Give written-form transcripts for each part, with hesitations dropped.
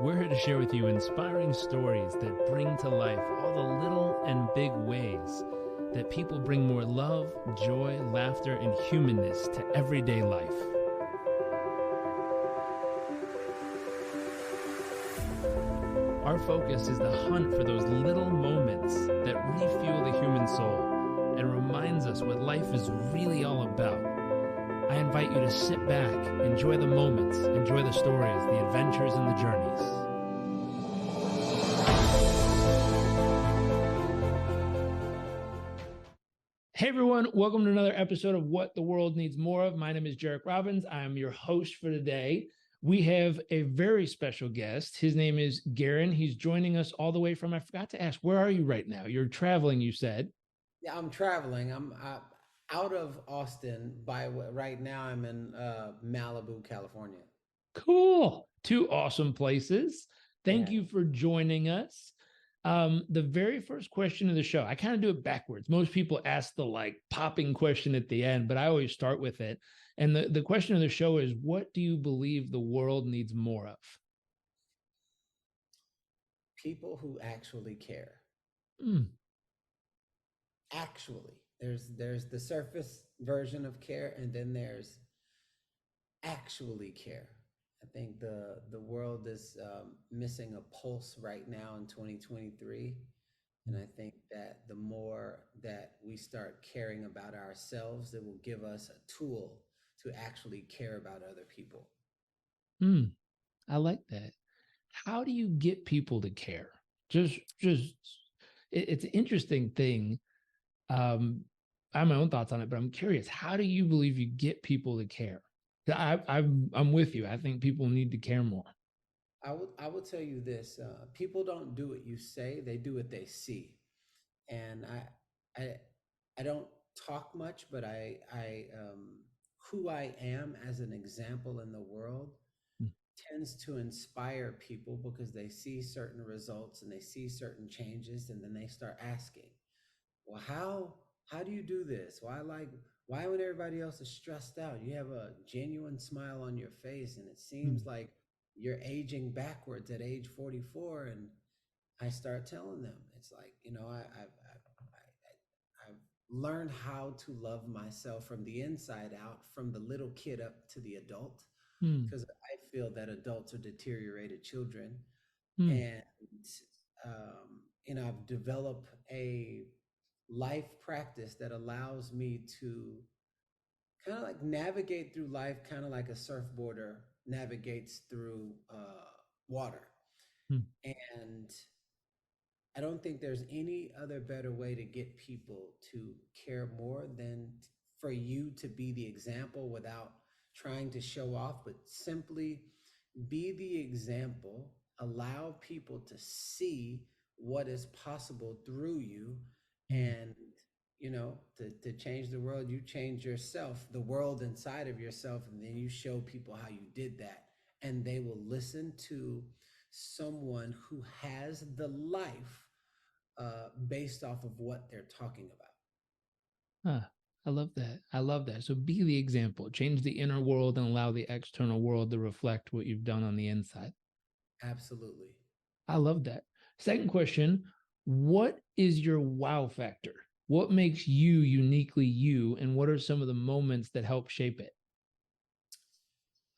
We're here to share with you inspiring stories that bring to life all the little and big ways that people bring more love, joy, laughter, and humanness to everyday life. Our focus is the hunt for those little moments that refuel the human soul and reminds us what life is really all about. I invite you to sit back, enjoy the moments, enjoy the stories, the adventures, and the journeys. Hey everyone, welcome to another episode of What the World Needs More of. My name is Jarek Robbins. I am your host for today. We have a very special guest. His name is Garrain. He's joining us all the way from, I forgot to ask, where are you right now? You're traveling, you said. Yeah, I'm traveling. I'm out of Austin right now. I'm in Malibu, California. Cool. Two awesome places. Thank Yeah. you for joining us. The very first question of the show, I kind of do it backwards. Most people ask the popping question at the end, but I always start with it. And the question of the show is, what do you believe the world needs more of? People who actually care. Mm, Actually, there's the surface version of care, and then there's actually care. I think the world is missing a pulse right now in 2023. And I think that the more that we start caring about ourselves, it will give us a tool to actually care about other people. mm, I like that. How do you get people to care? Just it's an interesting thing. Um, I have my own thoughts on it, but I'm curious. How do you believe you get people to care? I'm with you. I think people need to care more. I will tell you this: people don't do what you say; they do what they see. And I I don't talk much, but who I am as an example in the world Mm, tends to inspire people because they see certain results and they see certain changes, and then they start asking, well, how do you do this? Why when everybody else is stressed out, you have a genuine smile on your face, and it mm, seems like you're aging backwards at age 44. And I start telling them, it's like, I've learned how to love myself from the inside out, from the little kid up to the adult, mm, because I feel that adults are deteriorated children. mm, And I've developed a life practice that allows me to kind of like navigate through life, kind of like a surfboarder navigates through water. mm, And I don't think there's any other better way to get people to care more than for you to be the example without trying to show off, but simply be the example, allow people to see what is possible through you. mm. And to change the world, you change yourself, the world inside of yourself, and then you show people how you did that, and they will listen to someone who has the life based off of what they're talking about. Huh. I love that. I love that. So be the example, change the inner world and allow the external world to reflect what you've done on the inside. Absolutely. I love that. Second question, what is your wow factor? What makes you uniquely you, and what are some of the moments that help shape it?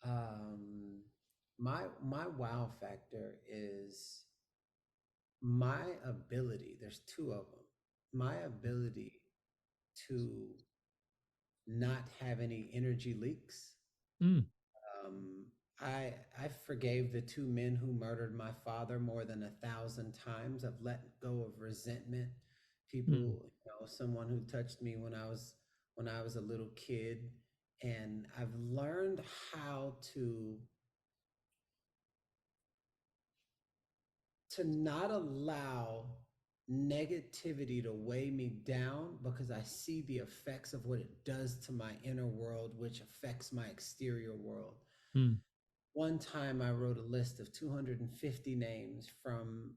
Um, my wow factor is my ability. There's two of them. My ability to not have any energy leaks. Mm, Um, I forgave the two men who murdered my father more than 1,000 times. I've let go of resentment. mm, People, someone who touched me when I was a little kid, and I've learned how to not allow negativity to weigh me down, because I see the effects of what it does to my inner world, which affects my exterior world. mm, One time I wrote a list of 250 names from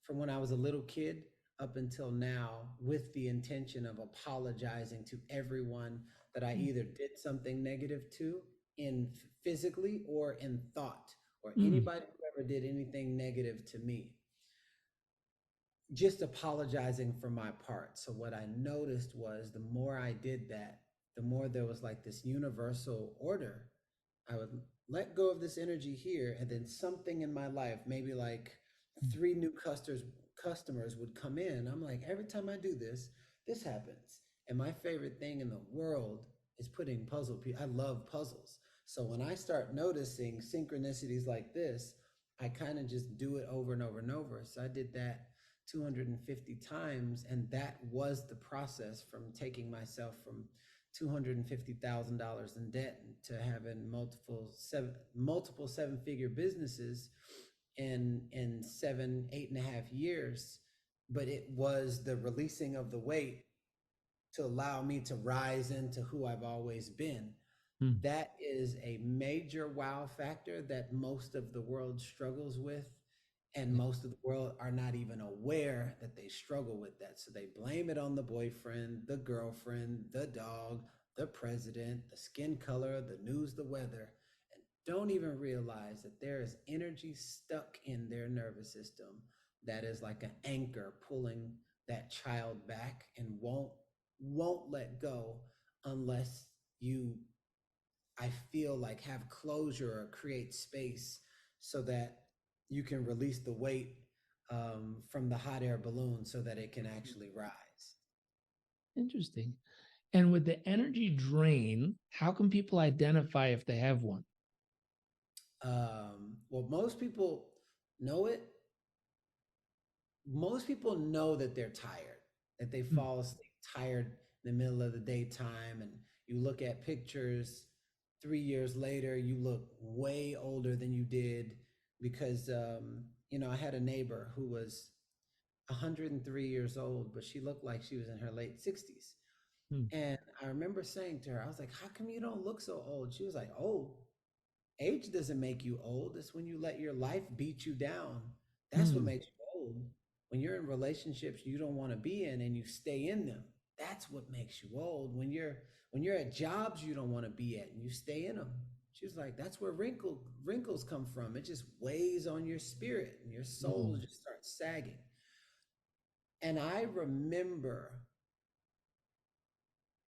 when I was a little kid up until now, with the intention of apologizing to everyone that I mm, either did something negative to, in physically or in thought or Mm, anybody who ever did anything negative to me, just apologizing for my part. So what I noticed was the more I did that, the more there was like this universal order. I would let go of this energy here, and then something in my life, maybe like mm, three new customers would come in. I'm like, every time I do this, this happens. And my favorite thing in the world is putting I love puzzles. So when I start noticing synchronicities like this, I kind of just do it over and over and over. So I did that 250 times, and that was the process from taking myself from $250,000 in debt to having multiple seven-figure businesses in 7, 8.5 years. But it was the releasing of the weight to allow me to rise into who I've always been. mm. That is a major wow factor that most of the world struggles with. And Yeah. most of the world are not even aware that they struggle with that. So they blame it on the boyfriend, the girlfriend, the dog, the president, the skin color, the news, the weather, and don't even realize that there is energy stuck in their nervous system that is like an anchor pulling that child back and won't let go unless you, I feel like, have closure or create space so that you can release the weight from the hot air balloon so that it can actually rise. Interesting. And with the energy drain, how can people identify if they have one? Well, know it. Most people know that they're tired, that they Mm, fall asleep tired in the middle of the daytime. And you look at pictures 3 years later, you look way older than you did because, I had a neighbor who was 103 years old, but she looked like she was in her late 60s. mm, And I remember saying to her, I was like, how come you don't look so old? She was like, oh, age doesn't make you old. It's when you let your life beat you down. That's what mm, makes you old. When you're in relationships you don't want to be in and you stay in them, that's what makes you old. When you're at jobs you don't want to be at and you stay in them. She was like, that's where wrinkles come from. It just weighs on your spirit and your soul mm, just starts sagging. And I remember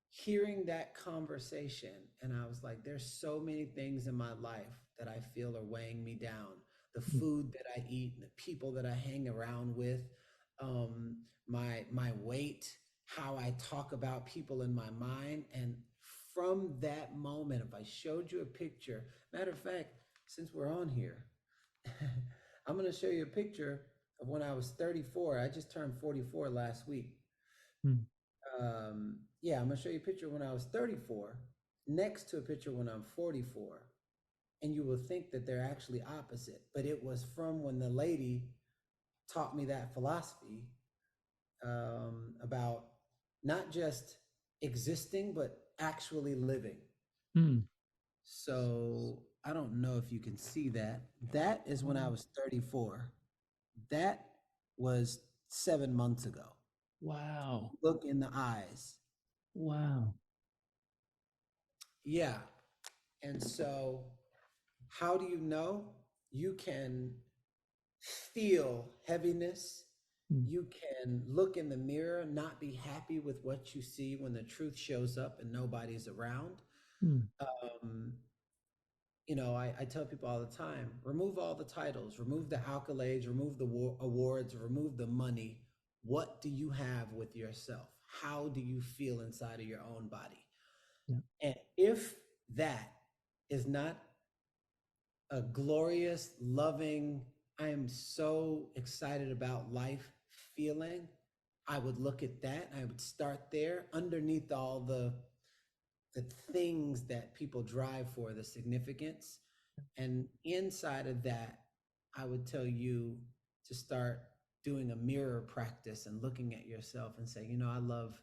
hearing that conversation, and I was like, there's so many things in my life that I feel are weighing me down. The mm, food that I eat, the people that I hang around with, my weight, how I talk about people in my mind. And from that moment, if I showed you a picture, matter of fact, since we're on here, I'm going to show you a picture of when I was 34. I just turned 44 last week. mm, Yeah, I'm gonna show you a picture when I was 34 next to a picture when I'm 44. And you will think that they're actually opposite, but it was from when the lady taught me that philosophy about not just existing, but actually living. mm. So I don't know if you can see that. That is when I was 34. That was 7 months ago. Wow. Look in the eyes. Wow. Yeah. And so how do you know? You can feel heaviness. Mm, You can look in the mirror, not be happy with what you see when the truth shows up and nobody's around. mm, Um, I tell people all the time, remove all the titles, remove the accolades, remove the awards, remove the money. What do you have with yourself? How do you feel inside of your own body? yeah. And if that is not a glorious, loving, I am so excited about life feeling, I would look at that. I would start there underneath all the things that people drive for, the significance. And inside of that, I would tell you to start doing a mirror practice and looking at yourself and say, I love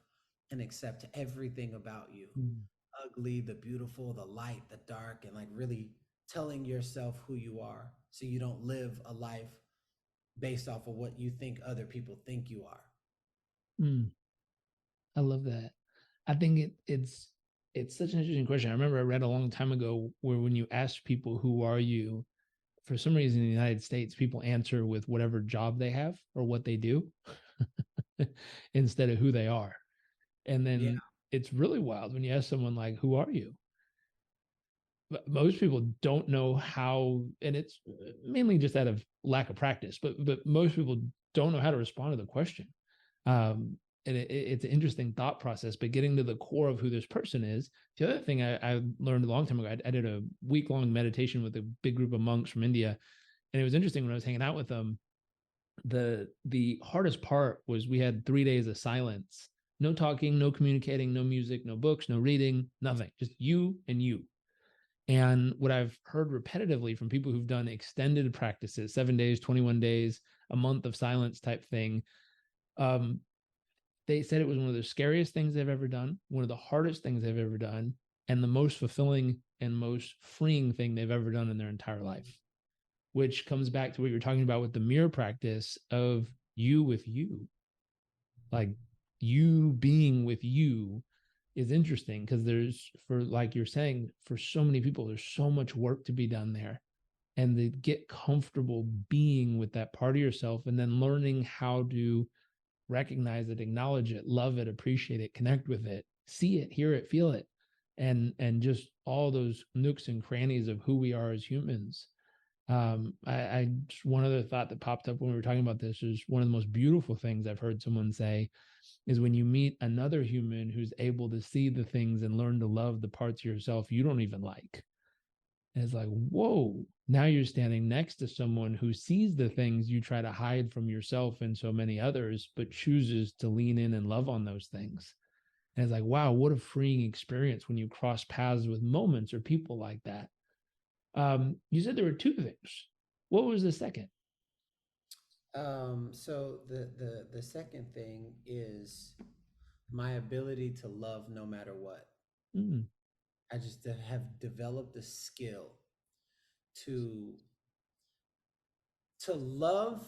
and accept everything about you, Mm, ugly, the beautiful, the light, the dark, and like really telling yourself who you are so you don't live a life based off of what you think other people think you are. mm. I love that. I think it's such an interesting question. I remember I read a long time ago where when you ask people who are you, for some reason in the United States, people answer with whatever job they have or what they do instead of who they are. And Yeah. then it's really wild when you ask someone like, "Who are you?" But most people don't know how, and it's mainly just out of lack of practice. But most people don't know how to respond to the question. And it's an interesting thought process. But getting to the core of who this person is. The other thing I learned a long time ago, I did a week long meditation with a big group of monks from India, and it was interesting when I was hanging out with them. The hardest part was we had 3 days of silence, no talking, no communicating, no music, no books, no reading, nothing, just you and you. And what I've heard repetitively from people who've done extended practices, 7 days, 21 days, a month of silence type thing, um, they said it was one of the scariest things they've ever done, one of the hardest things they've ever done, and the most fulfilling and most freeing thing they've ever done in their entire life, which comes back to what you're talking about with the mirror practice of you with you. Like you being with you is interesting because there's, for like you're saying, for so many people, there's so much work to be done there. And to get comfortable being with that part of yourself and then learning how to recognize it, acknowledge it, love it, appreciate it, connect with it, see it, hear it, feel it, and just all those nooks and crannies of who we are as humans. I just one other thought that popped up when we were talking about this is one of the most beautiful things I've heard someone say is when you meet another human who's able to see the things and learn to love the parts of yourself you don't even like. And it's like, whoa, now you're standing next to someone who sees the things you try to hide from yourself and so many others, but chooses to lean in and love on those things. And it's like, wow, what a freeing experience when you cross paths with moments or people like that. You said there were two things. What was the second? So the second thing is my ability to love no matter what. Mm, I just have developed a skill to love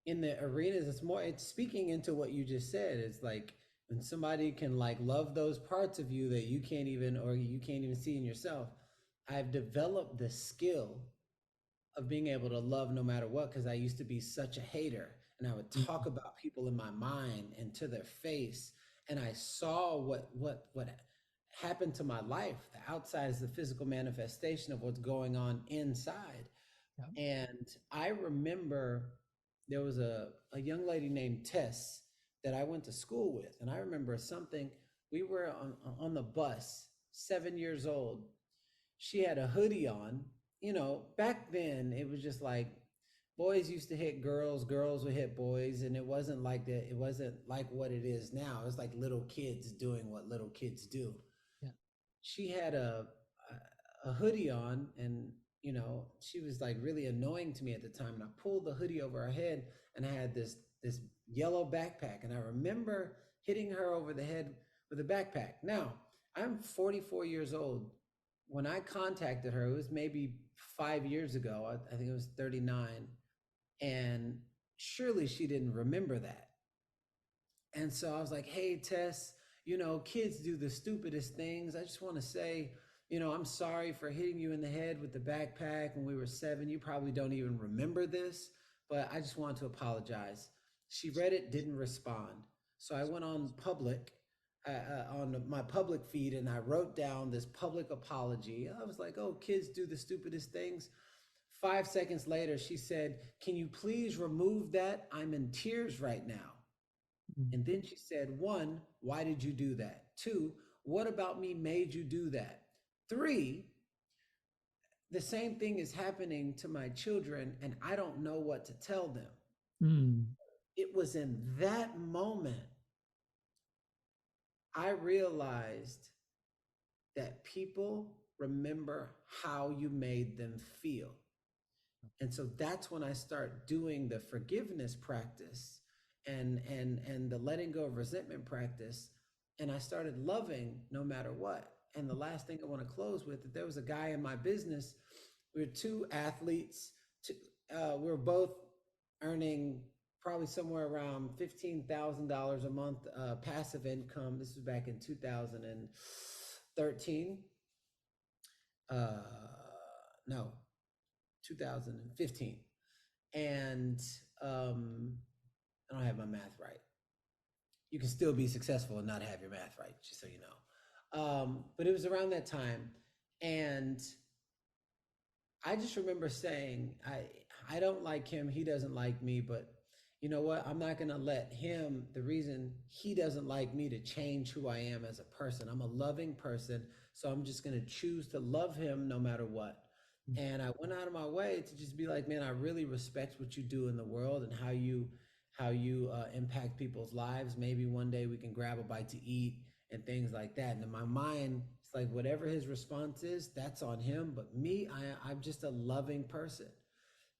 in the arenas. It's more, it's speaking into what you just said. It's like when somebody can like love those parts of you that you can't even, or you can't even see in yourself. I've developed the skill of being able to love no matter what, because I used to be such a hater and I would talk mm, about people in my mind and to their face, and I saw what happened to my life. The outside is the physical manifestation of what's going on inside. yeah, And I remember there was a young lady named Tess that I went to school with. And I remember something, we were on the bus, 7 years old. She had a hoodie on. You know, back then it was just like boys used to hit girls, girls would hit boys. And it wasn't like that. It wasn't like what it is now. It was like little kids doing what little kids do. yeah, She had a hoodie on, and you know, she was like really annoying to me at the time, and I pulled the hoodie over her head, and I had this yellow backpack, and I remember hitting her over the head with a backpack. Now I'm 44 years old. When I contacted her, it was maybe 5 years ago. I think it was 39, and surely she didn't remember that. And so I was like, hey, Tess, you know, kids do the stupidest things. I just want to say, you know, I'm sorry for hitting you in the head with the backpack when we were 7. You probably don't even remember this, but I just want to apologize. She read it, didn't respond. So I went on my public feed, and I wrote down this public apology. I was like, oh, kids do the stupidest things. 5 seconds later, she said, can you please remove that? I'm in tears right now. mm, And then she said, one, why did you do that? Two, what about me made you do that? Three, the same thing is happening to my children, and I don't know what to tell them. mm, It was in that moment I realized that people remember how you made them feel. And so that's when I start doing the forgiveness practice and the letting go of resentment practice. And I started loving no matter what. And the last thing I want to close with, that there was a guy in my business. We were two athletes. We were both earning probably somewhere around $15,000 a month passive income. This was back in 2013. Uh, no, 2015. And I don't have my math right. You can still be successful and not have your math right, just so you know. But it was around that time. And I just remember saying, I don't like him, he doesn't like me, but you know what? I'm not gonna let him, the reason he doesn't like me, to change who I am as a person. I'm a loving person, so I'm just gonna choose to love him no matter what. And I went out of my way to just be like, man, I really respect what you do in the world and how you impact people's lives. Maybe one day we can grab a bite to eat and things like that. And in my mind, it's like whatever his response is, that's on him. But me, I'm just a loving person.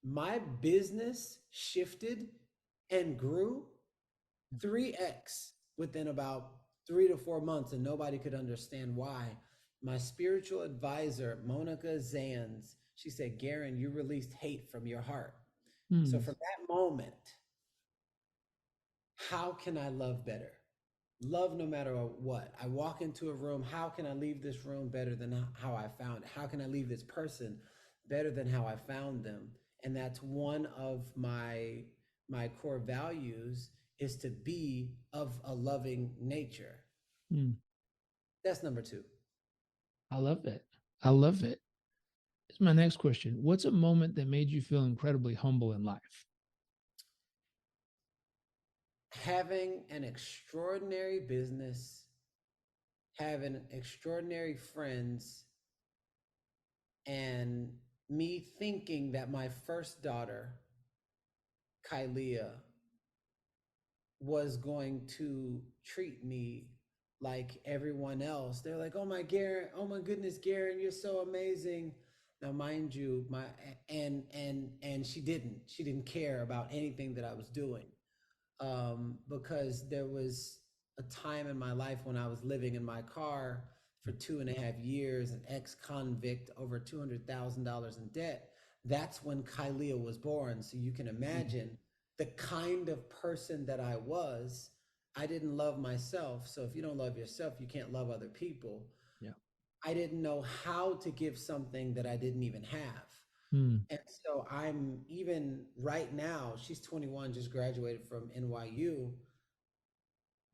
My business shifted and grew 3x within about 3 to 4 months, and nobody could understand why. My spiritual advisor, Monica Zanz, she said, Garrain, you released hate from your heart. So Mm, from that moment, how can I love better? Love no matter what. I walk into a room, how can I leave this room better than how I found it? How can I leave this person better than how I found them? And that's one of my core values, is to be of a loving nature. mm. That's number 2. I love it. I love it. It's my next question. What's a moment that made you feel incredibly humble in life? Having an extraordinary business, having extraordinary friends, and me thinking that my first daughter, Kylia, was going to treat me like everyone else. They're like, "Oh my Garrett, oh my goodness, Garrett, you're so amazing." Now, mind you, my and she didn't. She didn't care about anything that I was doing, because there was a time in my life when I was living in my car for 2.5 years, an ex-convict, over $200,000 in debt. That's when Kylia was born. So you can Mm, imagine the kind of person that I was. I didn't love myself. So if you don't love yourself, you can't love other people. yeah. I didn't know how to give something that I didn't even have. Mm, And so I'm, even right now, she's 21, just graduated from NYU.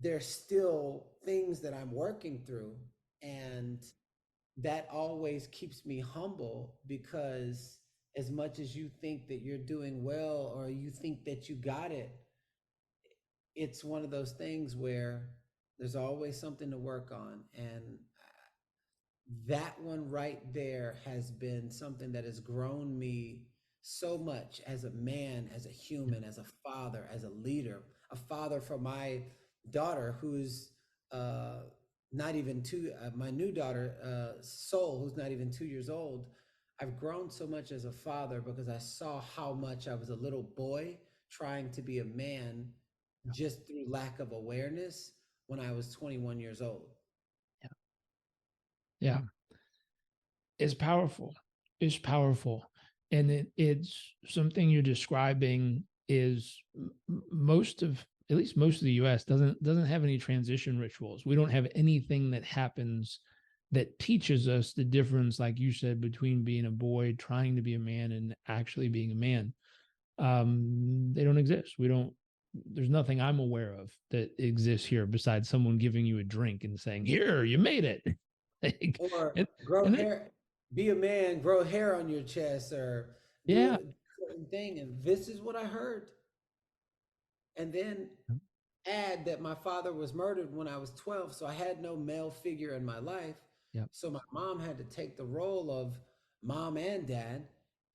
There's still things that I'm working through. And that always keeps me humble, because as much as you think that you're doing well or you think that you got it, it's one of those things where there's always something to work on. And that one right there has been something that has grown me so much as a man, as a yeah. human, as a father, as a leader, a father for my daughter, who's uh, not even two, my new daughter, Soul, who's not even 2 years old. I've grown so much as a father because I saw how much I was a little boy trying to be a man Yeah. just through lack of awareness when I was 21 years old. Yeah. Yeah. It's powerful. It's powerful. And it's something you're describing is most of, at least most of the US doesn't have any transition rituals. We don't have anything that happens that teaches us the difference, like you said, between being a boy trying to be a man and actually being a man. They don't exist. We don't, there's nothing I'm aware of that exists here besides someone giving you a drink and saying, "Here, you made it." Like, Or and grow and that, hair, be a man, grow hair on your chest, or do yeah. a certain thing. And this is what I heard. And then add that my father was murdered when I was 12, so I had no male figure in my life. Yep. So my mom had to take the role of mom and dad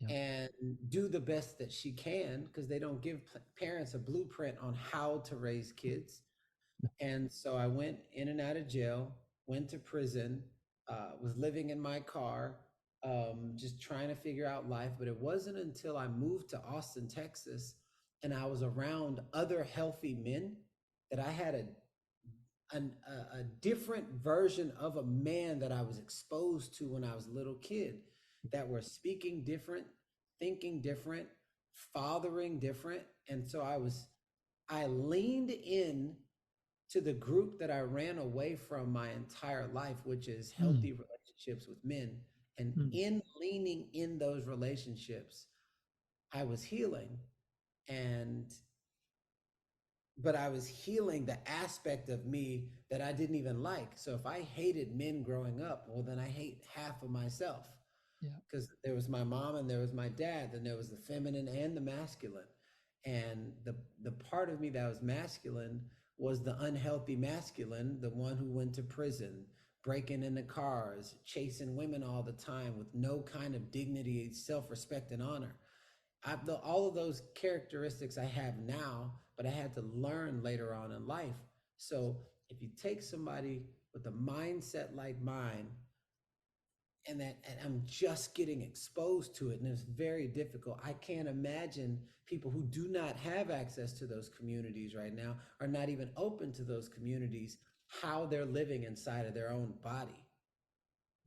Yep. and do the best that she can, because they don't give parents a blueprint on how to raise kids. And so I went in and out of jail, went to prison, was living in my car, just trying to figure out life. But it wasn't until I moved to Austin, Texas, and I was around other healthy men, that I had a different version of a man that I was exposed to when I was a little kid, that were speaking different, thinking different, fathering different. And so I leaned in to the group that I ran away from my entire life, which is Mm, healthy relationships with men. And mm, in leaning in those relationships, I was healing, and but I was healing the aspect of me that I didn't even like. So if I hated men growing up, well, then I hate half of myself, Yeah. because there was my mom and there was my dad, then there was the feminine and the masculine. And the part of me that was masculine was the unhealthy masculine, the one who went to prison, breaking into cars, chasing women all the time with no kind of dignity, self-respect, and honor. All of those characteristics I have now, but I had to learn later on in life. So if you take somebody with a mindset like mine, and I'm just getting exposed to it, and it's very difficult. I can't imagine people who do not have access to those communities right now, are not even open to those communities, how they're living inside of their own body.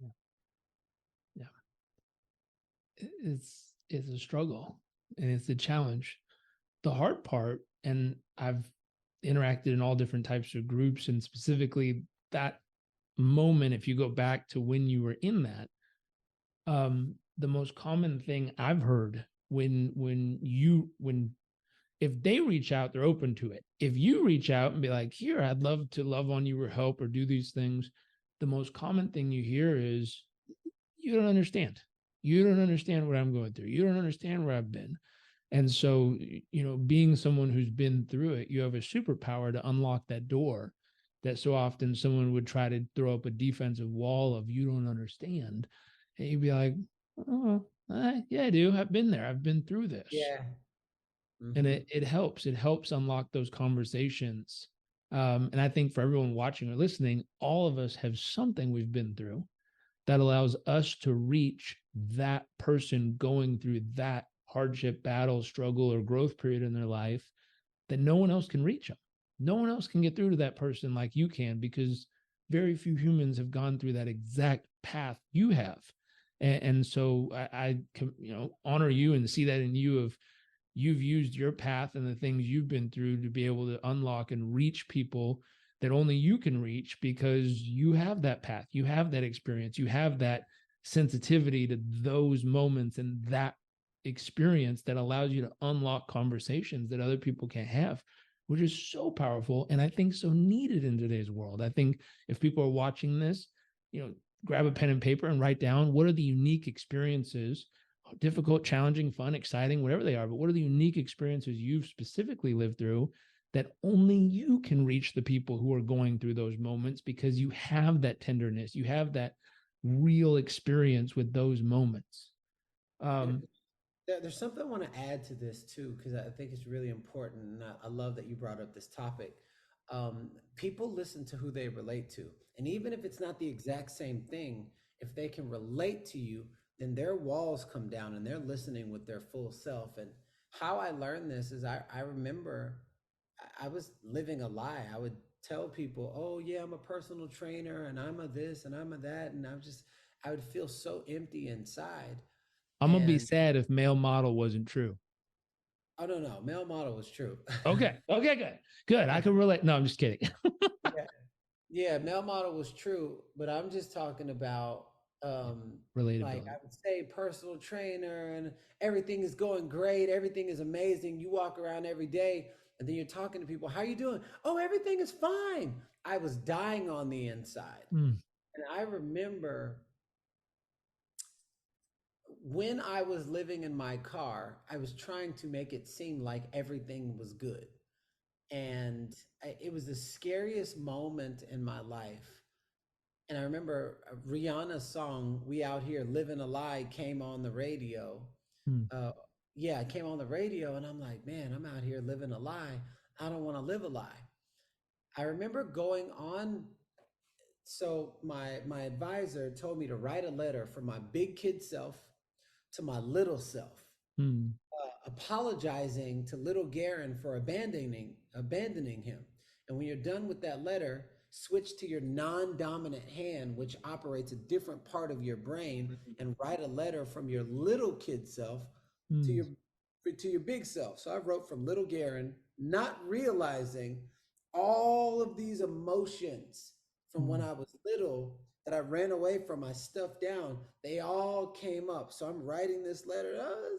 Yeah. Yeah. It's a struggle and it's a challenge. The hard part, and I've interacted in all different types of groups, and specifically that moment, if you go back to when you were in that, the most common thing I've heard when if they reach out, they're open to it. If you reach out and be like, here, I'd love to love on you or help or do these things, the most common thing you hear is, you don't understand. You don't understand what I'm going through. You don't understand where I've been. And so, being someone who's been through it, you have a superpower to unlock that door that so often someone would try to throw up a defensive wall of, you don't understand. And you'd be like, oh, yeah, I do. I've been there. I've been through this. Yeah. And Mm-hmm. it helps. It helps unlock those conversations. And I think for everyone watching or listening, all of us have something we've been through that allows us to reach that person going through that hardship, battle, struggle, or growth period in their life that no one else can reach them. No one else can get through to that person like you can, because very few humans have gone through that exact path you have. And so I honor you and see that in you, of you've used your path and the things you've been through to be able to unlock and reach people that only you can reach, because you have that path, you have that experience, you have that sensitivity to those moments and that experience that allows you to unlock conversations that other people can't have, which is so powerful and I think so needed in today's world. I think if people are watching this, grab a pen and paper and write down, what are the unique experiences, difficult, challenging, fun, exciting, whatever they are, but what are the unique experiences you've specifically lived through that only you can reach the people who are going through those moments, because you have that tenderness, you have that real experience with those moments. There, Um, there's something I want to add to this too, because I think it's really important, and I love that you brought up this topic. People listen to who they relate to, and even if it's not the exact same thing, if they can relate to you, then their walls come down, and they're listening with their full self. And how I learned this is, I remember I was living a lie. I would tell people, "Oh yeah, I'm a personal trainer, and I'm a this, and I'm a that," and I would feel so empty inside. I'm gonna be And sad if male model wasn't true. oh no, no, male model was true. Okay, okay, good, good. I can relate. No, I'm just kidding. Yeah, yeah, male model was true, but I'm just talking about, Yeah. like I Relatability. would say personal trainer, and everything is going great, everything is amazing. You walk around every day, and then you're talking to people, how you doing? Oh, everything is fine. I was dying on the inside. Mm, And I remember when I was living in my car, I was trying to make it seem like everything was good. And it was the scariest moment in my life. And I remember Rihanna's song "We Out Here Living a Lie" came on the radio. mm, uh, yeah, it came on the radio, and I'm like, man, I'm out here living a lie. I don't want to live a lie. I remember going on. So my advisor told me to write a letter from my big kid self to my little self, mm, apologizing to little Garrain for abandoning him. And when you're done with that letter, switch to your non-dominant hand, which operates a different part of your brain, and write a letter from your little kid self to mm, your big self. So I wrote from little Garrain, not realizing all of these emotions from when mm. I was little that I ran away from, I stuffed down, they all came up. So I'm writing this letter. Oh,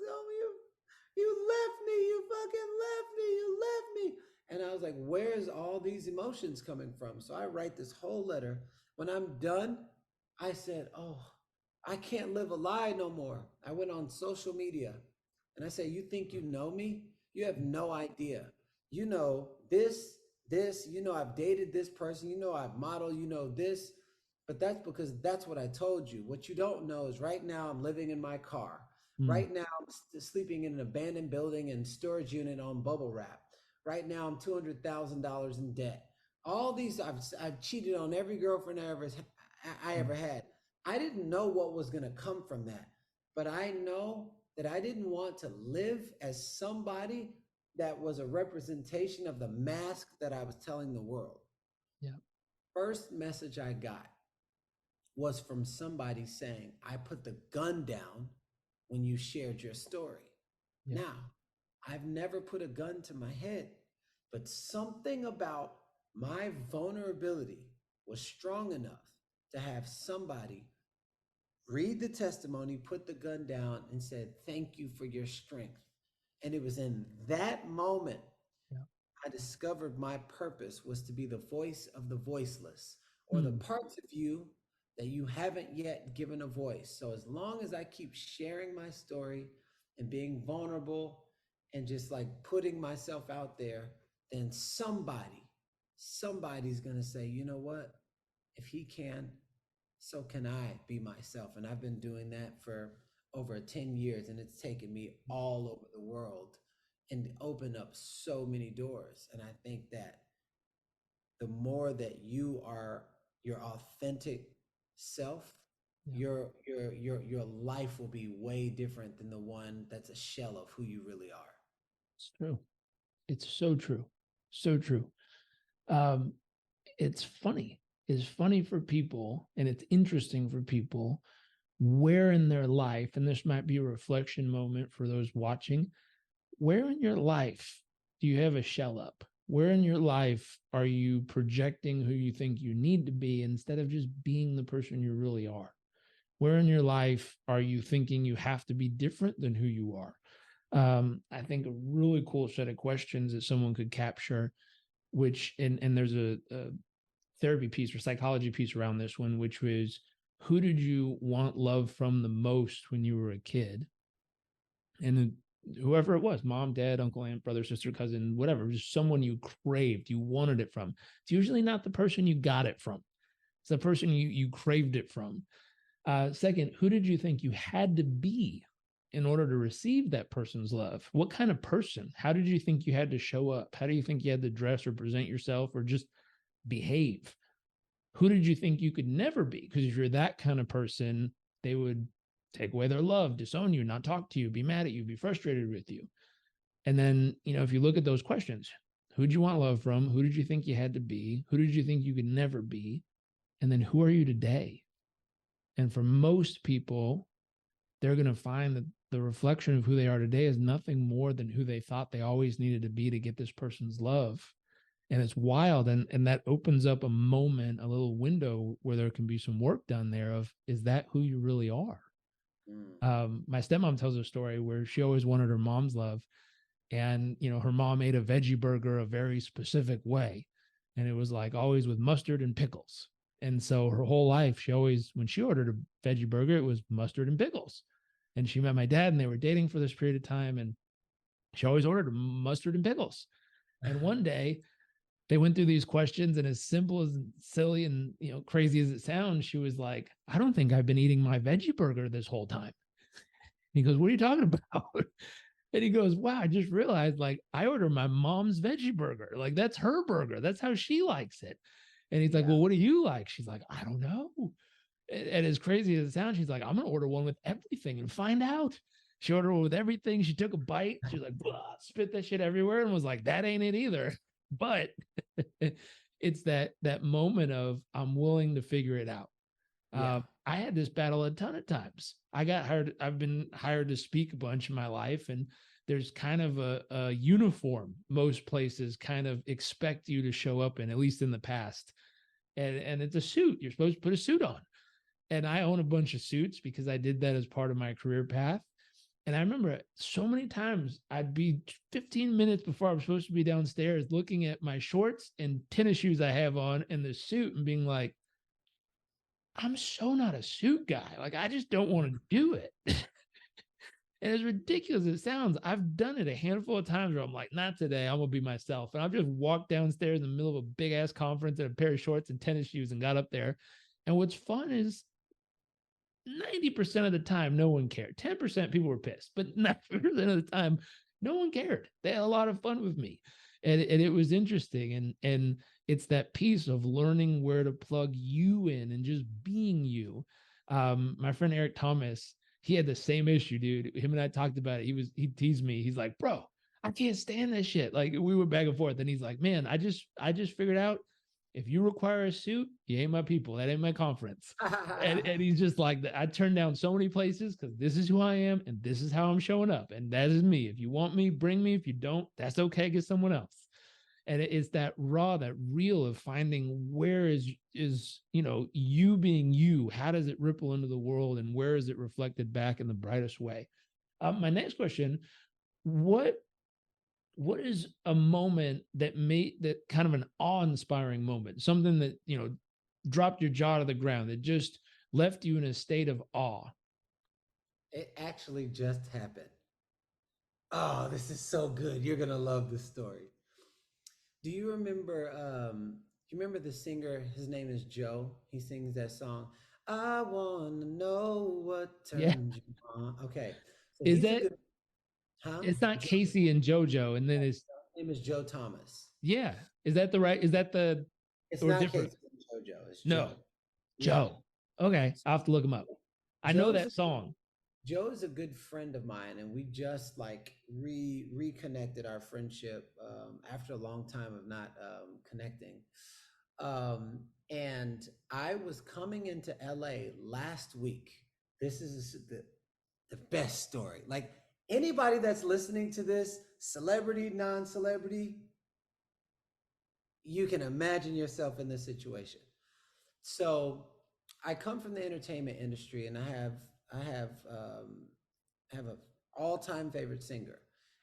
You left me. You fucking left me. You left me. And I was like, where's all these emotions coming from? So I write this whole letter. When I'm done, I said, oh, I can't live a lie no more. I went on social media and I said, you think you know me? You have no idea. You know this, I've dated this person, I've modeled, this. But that's because that's what I told you. What you don't know is right now I'm living in my car. Mm, Right now I'm sleeping in an abandoned building and storage unit on bubble wrap. Right now I'm $200,000 in debt. All these I've cheated on every girlfriend I mm, ever had. I didn't know what was going to come from that, but I know that I didn't want to live as somebody that was a representation of the mask that I was telling the world. yeah, First message I got was from somebody saying, I put the gun down when you shared your story. yeah, Now, I've never put a gun to my head, but something about my vulnerability was strong enough to have somebody read the testimony, put the gun down, and said, thank you for your strength. And it was in that moment yeah. I discovered my purpose was to be the voice of the voiceless, or the Mm, parts of you that you haven't yet given a voice. So as long as I keep sharing my story and being vulnerable and just like putting myself out there, then somebody's going to say, you know what? If he can, so can I be myself. And I've been doing that for over 10 years, and it's taken me all over the world and opened up so many doors. And I think that the more that you are your authentic self, yeah. your life will be way different than the one that's a shell of who you really are. It's true. It's so true. So true. Um, it's funny. It's funny for people, and it's interesting for people where in their life, and this might be a reflection moment for those watching, where in your life do you have a shell up? Where in your life are you projecting who you think you need to be instead of just being the person you really are? Where in your life are you thinking you have to be different than who you are? I think a really cool set of questions that someone could capture, which, and there's a therapy piece or psychology piece around this one, which was who did you want love from the most when you were a kid? And whoever it was, mom, dad, uncle, aunt, brother, sister, cousin, whatever, just someone you craved, you wanted it from. It's usually not the person you got it from. It's the person you craved it from. Second, who did you think you had to be in order to receive that person's love? What kind of person? How did you think you had to show up? How do you think you had to dress or present yourself or just behave? Who did you think you could never be? Because if you're that kind of person, they would take away their love, disown you, not talk to you, be mad at you, be frustrated with you. And then, if you look at those questions, who did you want love from? Who did you think you had to be? Who did you think you could never be? And then who are you today? And for most people, they're going to find that the reflection of who they are today is nothing more than who they thought they always needed to be to get this person's love. And it's wild. And that opens up a moment, a little window where there can be some work done there of, is that who you really are? Mm. My stepmom tells a story where she always wanted her mom's love. And, her mom ate a veggie burger a very specific way. And it was like always with mustard and pickles. And so her whole life, she always, when she ordered a veggie burger, it was mustard and pickles. And she met my dad and they were dating for this period of time. And she always ordered mustard and pickles. And one day they went through these questions, and as simple as silly and crazy as it sounds, she was like, I don't think I've been eating my veggie burger this whole time. He goes, what are you talking about? And he goes, wow, I just realized like I order my mom's veggie burger. Like that's her burger. That's how she likes it. And he's like, Yeah. well, what do you like? She's like, I don't know. And as crazy as it sounds, she's like, I'm going to order one with everything and find out. She ordered one with everything. She took a bite. She was like, blah, spit that shit everywhere and was like, that ain't it either. But it's that moment of I'm willing to figure it out. Yeah. I had this battle a ton of times. I got hired. I've been hired to speak a bunch in my life, and there's kind of a uniform most places kind of expect you to show up in, at least in the past. And it's a suit. You're supposed to put a suit on. And I own a bunch of suits because I did that as part of my career path. And I remember so many times I'd be 15 minutes before I'm supposed to be downstairs looking at my shorts and tennis shoes I have on and the suit and being like, I'm so not a suit guy. Like, I just don't want to do it. And as ridiculous as it sounds, I've done it a handful of times where I'm like, not today, I'm gonna be myself. And I've just walked downstairs in the middle of a big ass conference in a pair of shorts and tennis shoes and got up there. And what's fun is 90% of the time, no one cared. 10% people were pissed, but 90% of the time, no one cared. They had a lot of fun with me. And it was interesting. And it's that piece of learning where to plug you in and just being you. My friend Eric Thomas, he had the same issue, dude. Him and I talked about it. He teased me. He's like, bro, I can't stand this shit. Like we were back and forth. And he's like, man, I just figured out if you require a suit, you ain't my people. That ain't my conference. And he's just like, I turned down so many places because this is who I am and this is how I'm showing up. And that is me. If you want me, bring me. If you don't, that's okay. Get someone else. And it's that raw, that real of finding where is you being you. How does it ripple into the world, and where is it reflected back in the brightest way? My next question: what what is a moment that made that kind of an awe-inspiring moment, something that dropped your jaw to the ground, that just left you in a state of awe? It actually just happened. Oh, this is so good. You're gonna love this story. Do you remember? You remember the singer? His name is Joe. He sings that song. I wanna know what Yeah. turns you on. Okay, so Is he's a that good, huh? it's not Joe. Casey and JoJo and then it's His name is Joe Thomas. yeah. Is that the right? Is that the It's or not different? Casey and JoJo. It's No. Joe. Yeah. Joe. Okay. I'll have to look him up. I know Joe's that song. Joe's a good friend of mine, and we just like reconnected our friendship after a long time of not connecting. And I was coming into LA last week. This is the best story. Like anybody that's listening to this, celebrity, non-celebrity, you can imagine yourself in this situation. So I come from the entertainment industry, and I have a all-time favorite singer.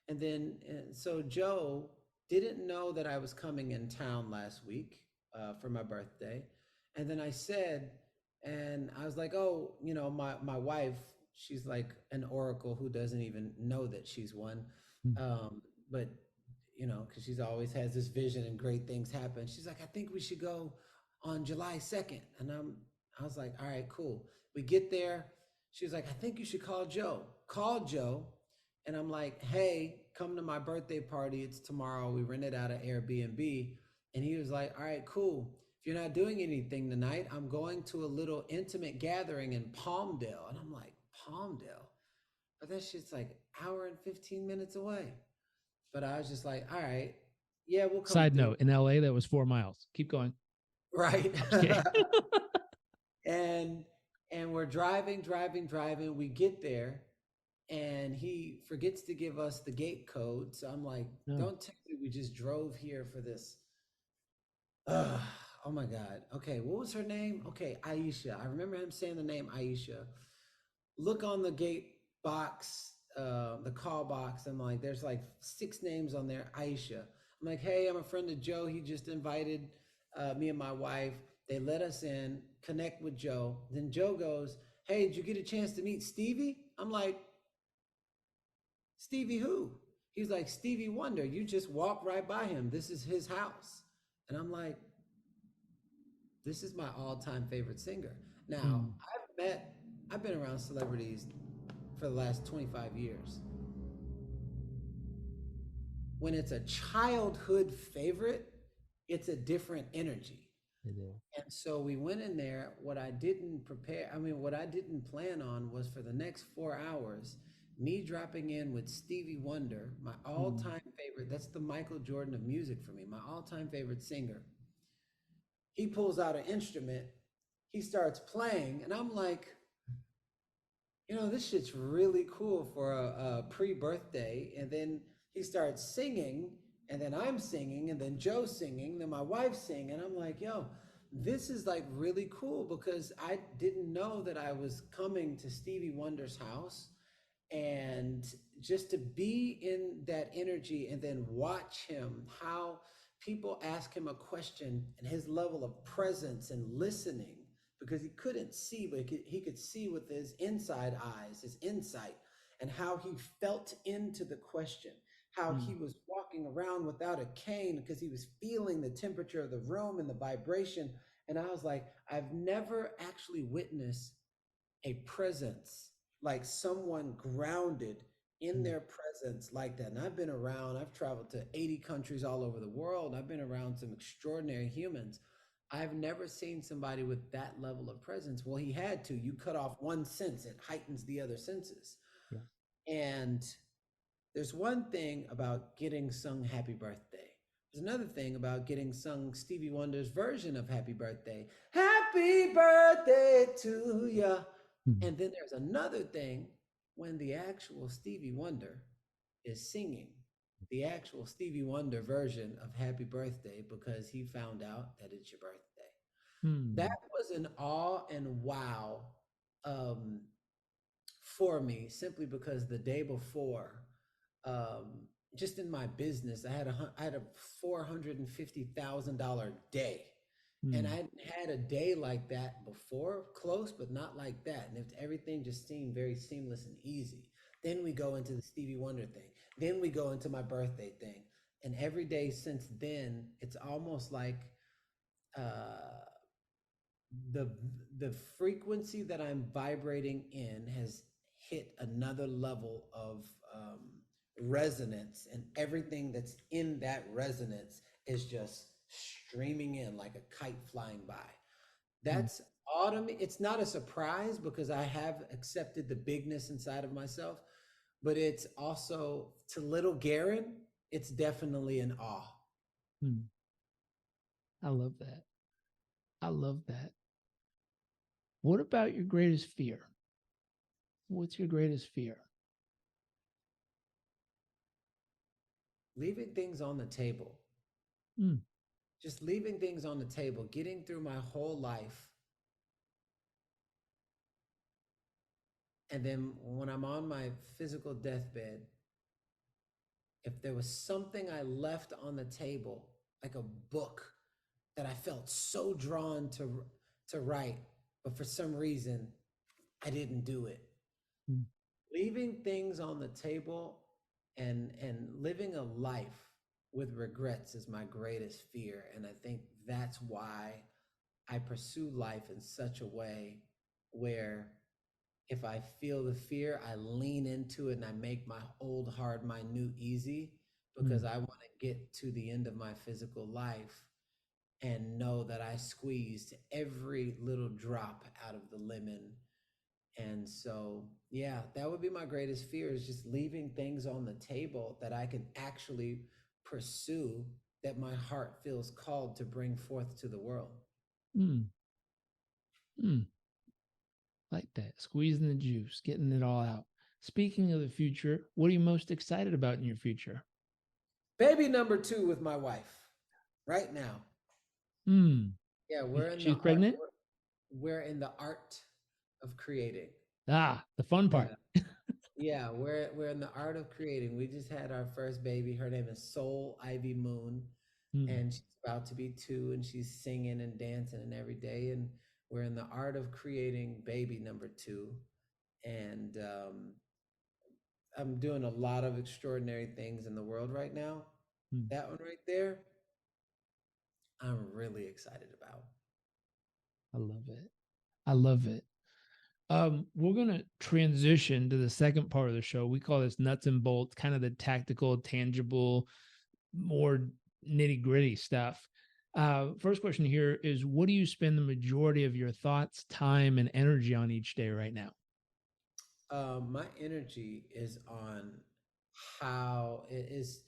And so Joe didn't know that I was coming in town last week for my birthday. And then I said, and I was like, oh, my wife, she's like an oracle who doesn't even know that she's one. But because she's always has this vision and great things happen. She's like, I think we should go on July 2nd. And I was like, all right, cool. We get there. She was like, I think you should call Joe. Call Joe. And I'm like, hey, come to my birthday party. It's tomorrow. We rented out an Airbnb. And he was like, all right, cool. If you're not doing anything tonight, I'm going to a little intimate gathering in Palmdale. And I'm like, Palmdale? But that shit's like an hour and 15 minutes away. But I was just like, all right, yeah, we'll come Side through. note, in LA, that was 4 miles. Keep going. Right. I'm just kidding. and and we're driving. We get there, and he forgets to give us the gate code. So I'm like, No. don't tell me we just drove here for this. Ugh, oh my God. Okay, what was her name? Okay, Aisha. I remember him saying the name Aisha. Look on the gate box, the call box. I'm like, there's like 6 names on there. Aisha. I'm like, hey, I'm a friend of Joe. He just invited me and my wife. They let us in, connect with Joe. Then Joe goes, hey, did you get a chance to meet Stevie? I'm like, Stevie who? He's like, Stevie Wonder. You just walk right by him. This is his house. And I'm like, this is my all-time favorite singer. Now, Mm, I've been around celebrities for the last 25 years. When it's a childhood favorite, it's a different energy. it is. And so we went in there. What I didn't plan on was for the next 4 hours, me dropping in with Stevie Wonder, my all Mm. time favorite. That's the Michael Jordan of music for me, my all time favorite singer. He pulls out an instrument, he starts playing, and I'm like, this shit's really cool for a pre-birthday. And then he starts singing, and then I'm singing, and then Joe's singing, then my wife's singing. And I'm like, yo, this is like really cool because I didn't know that I was coming to Stevie Wonder's house. And just to be in that energy and then watch him, how people ask him a question and his level of presence and listening, because he couldn't see, but he could see with his inside eyes, his insight, and how he felt into the question, how he Mm, was walking around without a cane because he was feeling the temperature of the room and the vibration. And I was like, I've never actually witnessed a presence, like someone grounded in mm, their presence like that. And I've been around, I've traveled to 80 countries all over the world. I've been around some extraordinary humans. I've never seen somebody with that level of presence. Well, he had to. You cut off one sense, it heightens the other senses. yeah. And there's one thing about getting sung Happy Birthday. There's another thing about getting sung Stevie Wonder's version of Happy Birthday. Happy birthday to ya. Mm, And then there's another thing when the actual Stevie Wonder is singing the actual Stevie Wonder version of Happy Birthday because he found out that it's your birthday. That mm, was an awe and wow um, for me, simply because the day before, um, just in my business, I had a $450,000 day, and I mm, hadn't had a day like that before, close, but not like that. And if everything just seemed very seamless and easy, then we go into the Stevie Wonder thing, then we go into my birthday thing, and every day since then, it's almost like uh, the the frequency that I'm vibrating in has hit another level of um, resonance, and everything that's in that resonance is just streaming in like a kite flying by. mm, That's autumn. It's not a surprise because I have accepted the bigness inside of myself, but it's also to little Garrain, it's definitely an awe. mm. I love that. I love that. What about your greatest fear? What's your greatest fear? Leaving things on the table, Mm, just leaving things on the table, getting through my whole life. And then when I'm on my physical deathbed, if there was something I left on the table, like a book that I felt so drawn to write, but for some reason I didn't do it. mm, Leaving things on the table and living a life with regrets is my greatest fear. And I think that's why I pursue life in such a way where if I feel the fear, I lean into it and I make my old hard, my new easy, because mm, I want to get to the end of my physical life and know that I squeezed every little drop out of the lemon. And so, yeah, that would be my greatest fear, is just leaving things on the table that I can actually pursue, that my heart feels called to bring forth to the world. mm, mm. Like that. Squeezing the juice, getting it all out. Speaking of the future, what are you most excited about in your future? Baby number two with my wife right now. Mm. Yeah, we're in the She's art. pregnant? We're in the art of creating. Ah, the fun part. Yeah, yeah, we're in the art of creating. We just had our first baby. Her name is Soul Ivy Moon, Mm, and she's about to be 2, and she's singing and dancing and every day. And we're in the art of creating baby number two. And I'm doing a lot of extraordinary things in the world right now. mm. That one right there, I'm really excited about. I love it. I love it. We're gonna transition to the second part of the show. We call this nuts and bolts, kind of the tactical, tangible, more nitty gritty stuff. First question here is: what do you spend the majority of your thoughts, time, and energy on each day right now? My energy is on how it is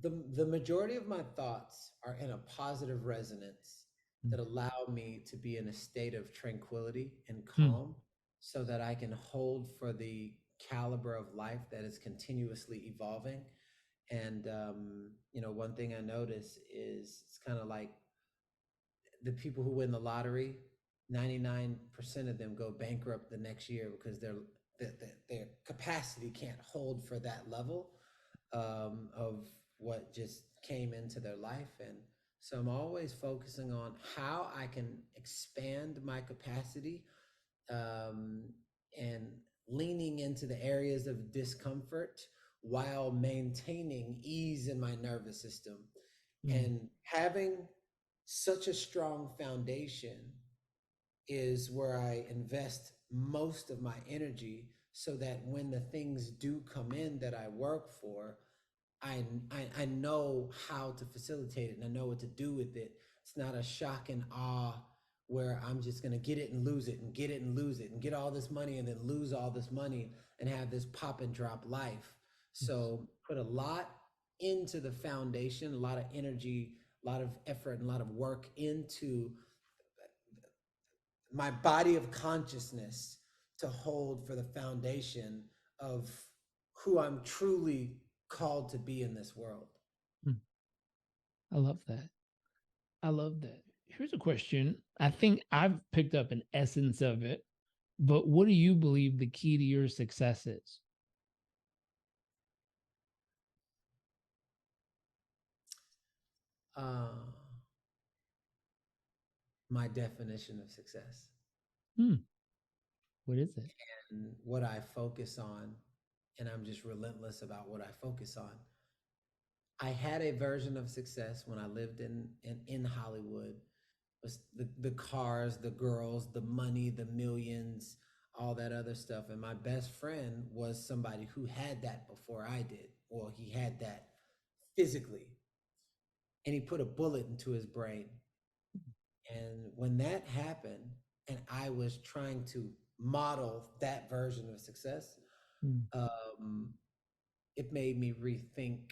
the, the majority of my thoughts are in a positive resonance Mm, that allow me to be in a state of tranquility and mm, calm, so that I can hold for the caliber of life that is continuously evolving. And one thing I notice is it's kind of like the people who win the lottery, 99% of them go bankrupt the next year because that their capacity can't hold for that level of what just came into their life. And so I'm always focusing on how I can expand my capacity, um, and leaning into the areas of discomfort while maintaining ease in my nervous system Mm, and having such a strong foundation is where I invest most of my energy so that when the things do come in that I work for, I know how to facilitate it and I know what to do with it. It's not a shock and awe where I'm just going to get it and lose it and get it and lose it and get all this money and then lose all this money and have this pop and drop life. yes. So put a lot into the foundation, a lot of energy, a lot of effort, and a lot of work into my body of consciousness to hold for the foundation of who I'm truly called to be in this world. Mm, I love that. I love that. Here's a question. I think I've picked up an essence of it, but what do you believe the key to your success is? Uh, my definition of success Hmm, what is it? and what I focus on, and I'm just relentless about what I focus on. I had a version of success when I lived in Hollywood. Was the cars, the girls, the money, the millions, all that other stuff. And my best friend was somebody who had that before I did. Well, he had that physically, and he put a bullet into his brain. And when that happened, and I was trying to model that version of success, Mm, um, it made me rethink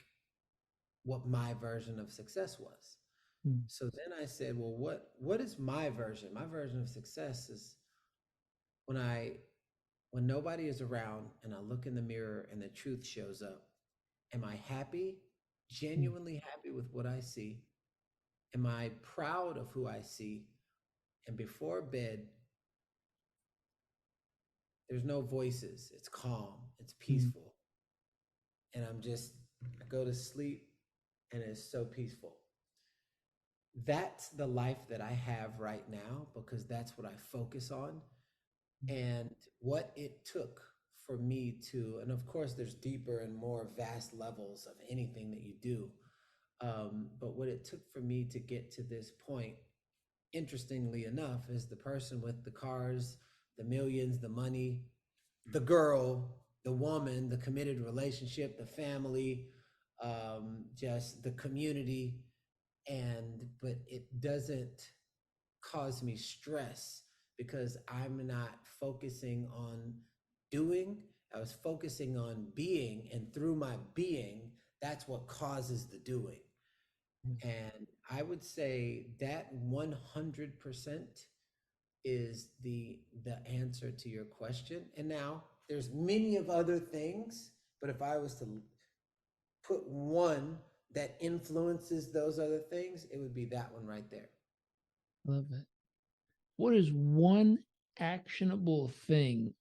what my version of success was. mm, So then I said, well, what is my version? My version of success is when I when nobody is around and I look in the mirror and the truth shows up. Am I happy? mm, Genuinely happy with what I see? Am I proud of who I see? And before bed, there's no voices. It's calm. It's mm, peaceful. And I go to sleep and it's so peaceful. That's the life that I have right now because that's what I focus on. mm, And what it took for me to, and of course, there's deeper and more vast levels of anything that you do. But what it took for me to get to this point, interestingly enough, is the person with the cars, the millions, the money, the girl, the woman, the committed relationship, the family, just the community. But it doesn't cause me stress because I'm not focusing on doing. I was focusing on being, and through my being, that's what causes the doing. yes. And I would say that 100% is the answer to your question. And now there's many of other things, but if I was to put one that influences those other things, it would be that one right there. I love it. What is one actionable thing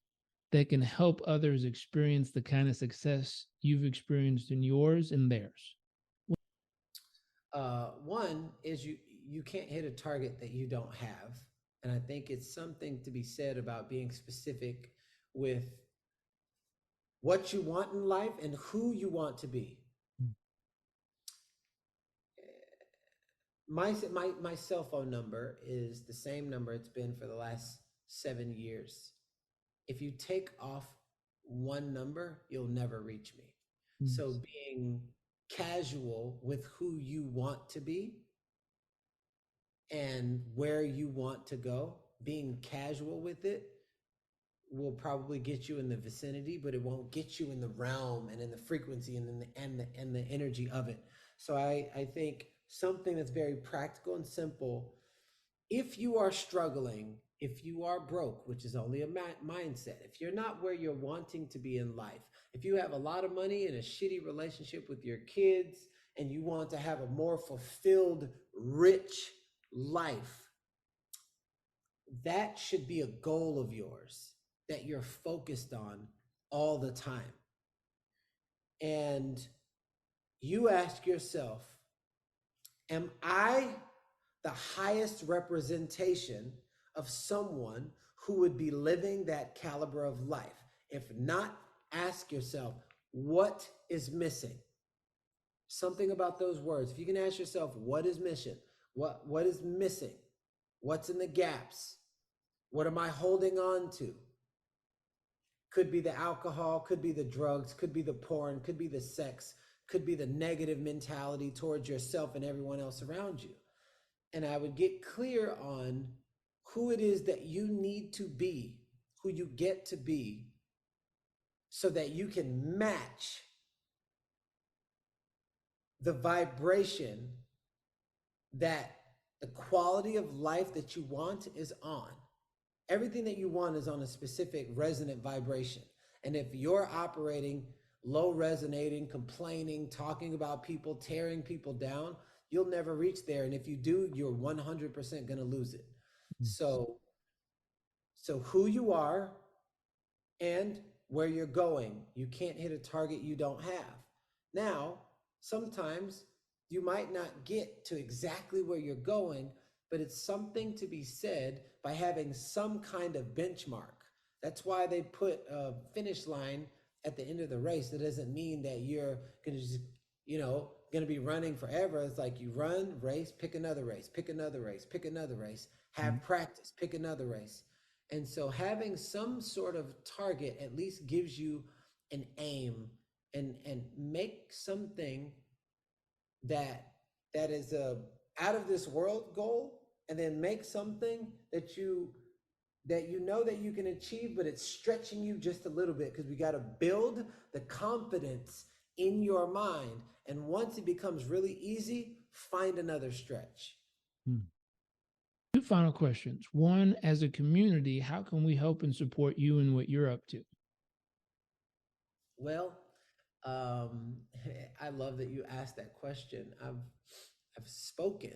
that can help others experience the kind of success you've experienced in yours and theirs? One is you can't hit a target that you don't have, and I think it's something to be said about being specific with what you want in life and who you want to be. Mm, My cell phone number is the same number it's been for the last 7 years. If you take off one number, you'll never reach me. So yes. being casual with who you want to be and where you want to go, being casual with it will probably get you in the vicinity, but it won't get you in the realm and in the frequency and the energy of it. So I think something that's very practical and simple. If you are struggling, if you are broke, which is only a mindset, if you're not where you're wanting to be in life, if you have a lot of money and a shitty relationship with your kids, and you want to have a more fulfilled, rich life, that should be a goal of yours that you're focused on all the time. And you ask yourself, am I the highest representation of someone who would be living that caliber of life? If not, ask yourself, what is missing? Something about those words. If you can ask yourself, what is missing? What is missing? What's in the gaps? What am I holding on to? Could be the alcohol, could be the drugs, could be the porn, could be the sex, could be the negative mentality towards yourself and everyone else around you. And I would get clear on who it is that you need to be, who you get to be, so that you can match the vibration that the quality of life that you want is on. Everything that you want is on a specific resonant vibration. And if you're operating low resonating, complaining, talking about people, tearing people down, you'll never reach there. And if you do, you're 100% going to lose it. Mm. So who you are and where you're going, you can't hit a target you don't have. Now, sometimes you might not get to exactly where you're going, but it's something to be said by having some kind of benchmark. That's why they put a finish line at the end of the race. That doesn't mean that you're going to just, going to be running forever. It's like you run, race, pick another race, pick another race, pick another race, Mm. have practice, pick another race. And so having some sort of target at least gives you an aim, and make something that is a out of this world goal, and then make something that you know that you can achieve, but it's stretching you just a little bit, because we got to build the confidence in your mind. And once it becomes really easy, find another stretch. Mm. Two final questions. One, as a community, how can we help and support you and what you're up to? Well, um, I love that you asked that question. I've spoken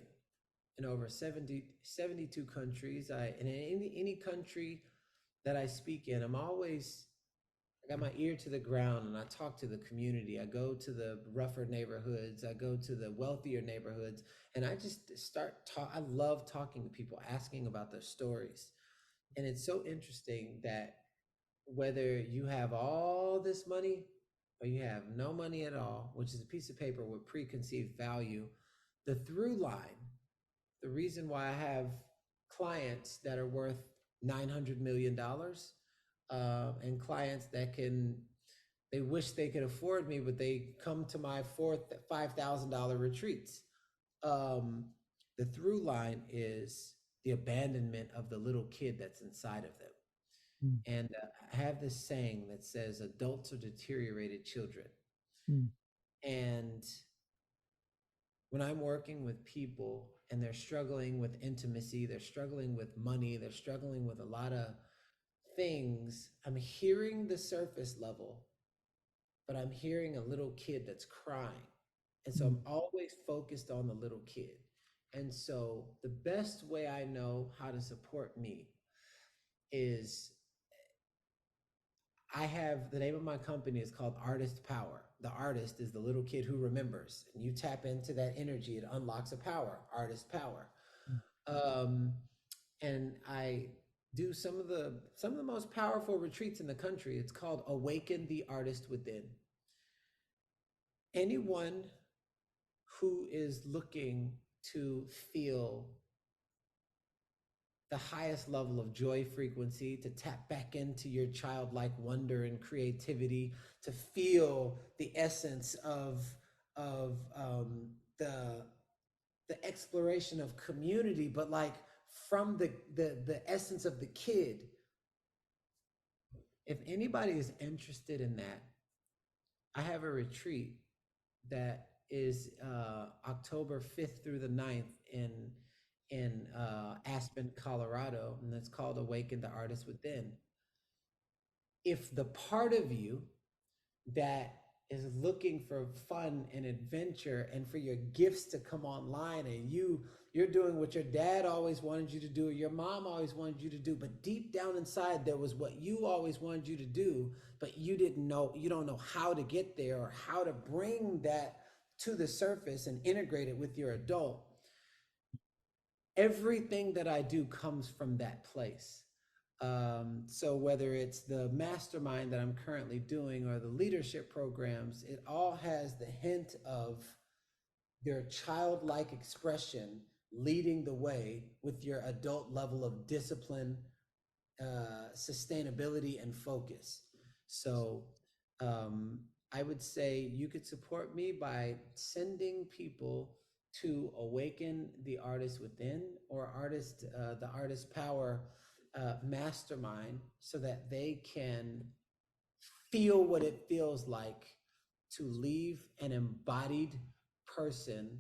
in over 72 countries. In any country that I speak in, I got my ear to the ground, and I talk to the community. I go to the rougher neighborhoods. I go to the wealthier neighborhoods, and I just I love talking to people, asking about their stories. And it's so interesting that whether you have all this money or you have no money at all, which is a piece of paper with preconceived value, the through line, the reason why I have clients that are worth $900 million, and clients that they wish they could afford me, but they come to my $5,000 retreats. Um, the through line is the abandonment of the little kid that's inside of them. Mm. And I have this saying that says, adults are deteriorated children. Mm. And when I'm working with people and they're struggling with intimacy, they're struggling with money, they're struggling with a lot of things, I'm hearing the surface level, but I'm hearing a little kid that's crying. And so Mm. I'm always focused on the little kid. And so the best way I know how to support me is, I have the name of my company is called Artist Power. The artist is the little kid who remembers, and you tap into that energy. It unlocks a power, artist power. Mm. Um, and I do some of the most powerful retreats in the country. It's called Awaken the Artist Within. Anyone who is looking to feel the highest level of joy frequency, to tap back into your childlike wonder and creativity, to feel the essence of the exploration of community, but like from the essence of the kid. If anybody is interested in that, I have a retreat that is October 5th through the 9th in Aspen, Colorado, and that's called Awaken the Artist Within. If the part of you that is looking for fun and adventure and for your gifts to come online, and You're doing what your dad always wanted you to do, or your mom always wanted you to do, but deep down inside there was what you always wanted you to do, but you didn't know, you don't know how to get there or how to bring that to the surface and integrate it with your adult. Everything that I do comes from that place. So whether it's the mastermind that I'm currently doing or the leadership programs, it all has the hint of their childlike expression leading the way with your adult level of discipline, sustainability, and focus. So um, I would say you could support me by sending people to Awaken the Artist Within or the Artist Power Mastermind so that they can feel what it feels like to leave an embodied person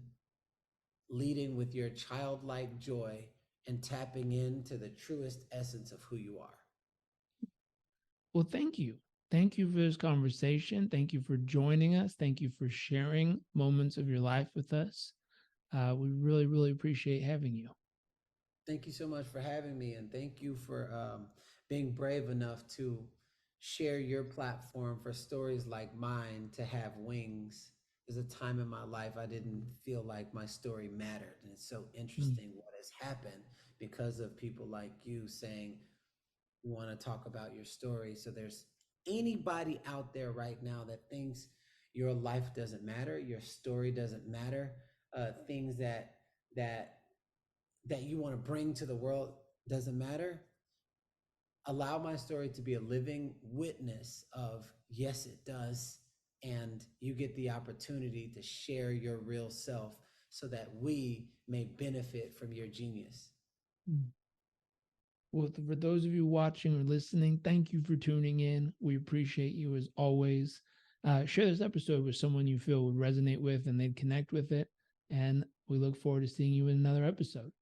leading with your childlike joy and tapping into the truest essence of who you are. Well, thank you. Thank you for this conversation. Thank you for joining us. Thank you for sharing moments of your life with us. We really, really appreciate having you. Thank you so much for having me, and thank you for being brave enough to share your platform for stories like mine to have wings. There's a time in my life I didn't feel like my story mattered, and it's so Mm. interesting what has happened because of people like you saying, "We want to talk about your story." So there's anybody out there right now that thinks your life doesn't matter, your story doesn't matter, things that that you want to bring to the world doesn't matter. Allow my story to be a living witness of yes, it does. And you get the opportunity to share your real self so that we may benefit from your genius. Mm. Well, for those of you watching or listening, thank you for tuning in. We appreciate you as always. Share this episode with someone you feel would resonate with and they'd connect with it. And we look forward to seeing you in another episode.